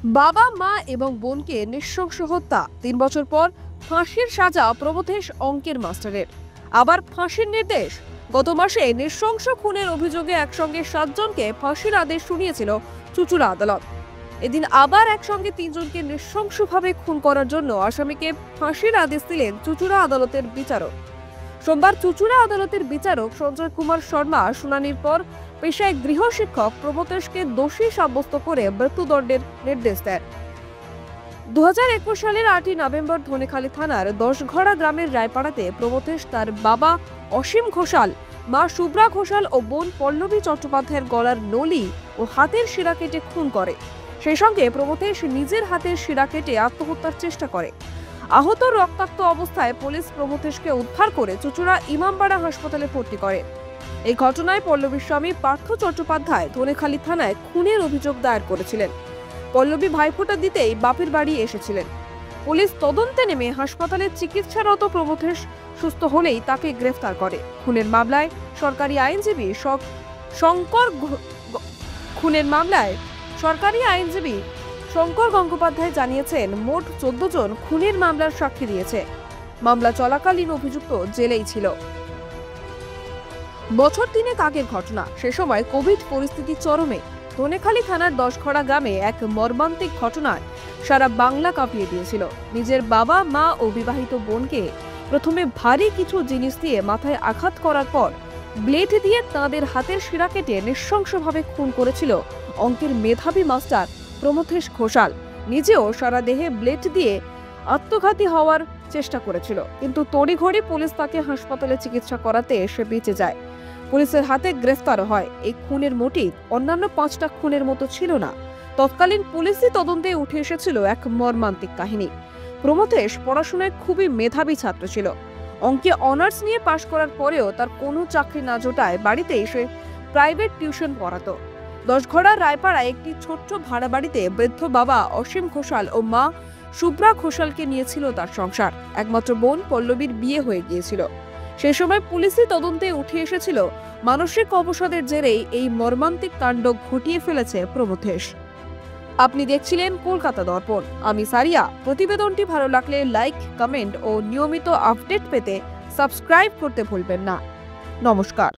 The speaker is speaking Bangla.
বাবা মা এবং বোনকে নৃশংস হত্যা, ৩ বছর পর ফাঁসির সাজা প্রবোধেশ অঙ্কের মাস্টারের। আবার ফাঁসির নির্দেশ। গত মাসে নৃশংস খুনের অভিযোগে একসঙ্গে ৭ জনকে ফাঁসির আদেশ শুনিয়েছিল চুঁচুড়া আদালত। এদিন আবার একসঙ্গে ৩ জনকে নৃশংসভাবে খুন করার জন্য আসামিকে ফাঁসির আদেশ দিলেন চুঁচুড়া আদালতের বিচারক। সোমবার চুঁচুড়া আদালতের বিচারক সঞ্জয় কুমার শর্মা শুনানির পর পেশায় গৃহশিক্ষক প্রবোধেশকে দোষী সাব্যস্ত করে মৃত্যুদণ্ডের নির্দেশ দেন। ২০২১ সালের ৮ই নভেম্বর ধনেখালি থানার ১০ঘড়া গ্রামের রায়পাড়াতে প্রবোধেশ তার বাবা অসীম ঘোষাল, মা শুভ্রা ঘোষাল ও বোন পল্লবী চট্টোপাধ্যায়ের গলার নলি ও হাতের শিরা কেটে খুন করে। সেই সঙ্গে প্রবোধেশ নিজের হাতের শিরা কেটে আত্মহত্যার চেষ্টা করে। আহত রক্তাক্ত অবস্থায় পুলিশ প্রবোধেশকে উদ্ধার করে চুঁচুড়া ইমামবাড়া হাসপাতালে ভর্তি করে। এই ঘটনায় পল্লবীর স্বামী পার্থ চট্টোপাধ্যায় ধনেখালি থানায় খুনের অভিযোগ দায়ের করেছিলেন। পল্লবী ভাইফোঁটা দিতেই বাপের বাড়ি এসেছিলেন। পুলিশ তদন্তে নেমে হাসপাতালে চিকিৎসারত প্রবোধেশ সুস্থ হলেই তাকে গ্রেফতার করে। খুনের মামলায় সরকারি আইনজীবী শঙ্কর গঙ্গোপাধ্যায় জানিয়েছেন, মোট ১৪ জন খুনের মামলার সাক্ষী দিয়েছে। মামলা চলাকালীন অভিযুক্ত জেলেই ছিল। বছর ৩ আগের ঘটনা। সে সময় কোভিড পরিস্থিতি চরমে। ধনেখালি থানার ১০ঘড়া গ্রামে এক মর্মান্তিক ঘটনায় সারা বাংলা কাঁপিয়ে দিয়েছিল। নিজের বাবা মা ও বিবাহিত বোনকে প্রথমে ভারী কিছু জিনিস দিয়ে মাথায় আঘাত করার পর ব্লেড দিয়ে তাঁদের হাতের শিরা কেটে নৃশংসভাবে খুন করেছিল অঙ্কের মেধাবী মাস্টার প্রবোধেশ ঘোষাল। নিজেও সারা দেহে ব্লেড দিয়ে আত্মঘাতী হওয়ার চেষ্টা করেছিল, কিন্তু তড়িঘড়ি পুলিশ তাকে হাসপাতালে চিকিৎসা করাতে সে বেঁচে যায়। পুলিশের হাতে গ্রেফতারও হয়। এই খুনের মোটিভ অন্যান্য ৫টা খুনের মতো ছিল না। তৎকালীন পুলিশি তদন্তে উঠে এসেছিল এক মর্মান্তিক কাহিনী। প্রবোধেশ পড়াশোনায় খুবই মেধাবী ছাত্র ছিল। অঙ্কে অনার্স নিয়ে পাশ করার পরেও তার কোনো চাকরি না জোটায় বাড়িতে এসে প্রাইভেট টিউশন পড়াতো। ১০ঘড়া রায়পাড়ায় একটি ছোট্ট ভাড়া বাড়িতে বৃদ্ধ বাবা অসীম ঘোষাল ও মা শুভ্রা ঘোষালকে নিয়েছিল তার সংসার। একমাত্র বোন পল্লবীর বিয়ে হয়ে গিয়েছিল। সে সময় পুলিশি তদন্তে উঠে এসেছিল মানসিক অবসাদের জেরেই এই মর্মান্তিক কাণ্ড ঘটিয়ে ফেলেছে প্রবোধেশ। আপনি দেখছিলেন কলকাতা দর্পণ। আমি সারিয়া। প্রতিবেদনটি ভালো লাগলে লাইক, কমেন্ট ও নিয়মিত আপডেট পেতে সাবস্ক্রাইব করতে ভুলবেন না। নমস্কার।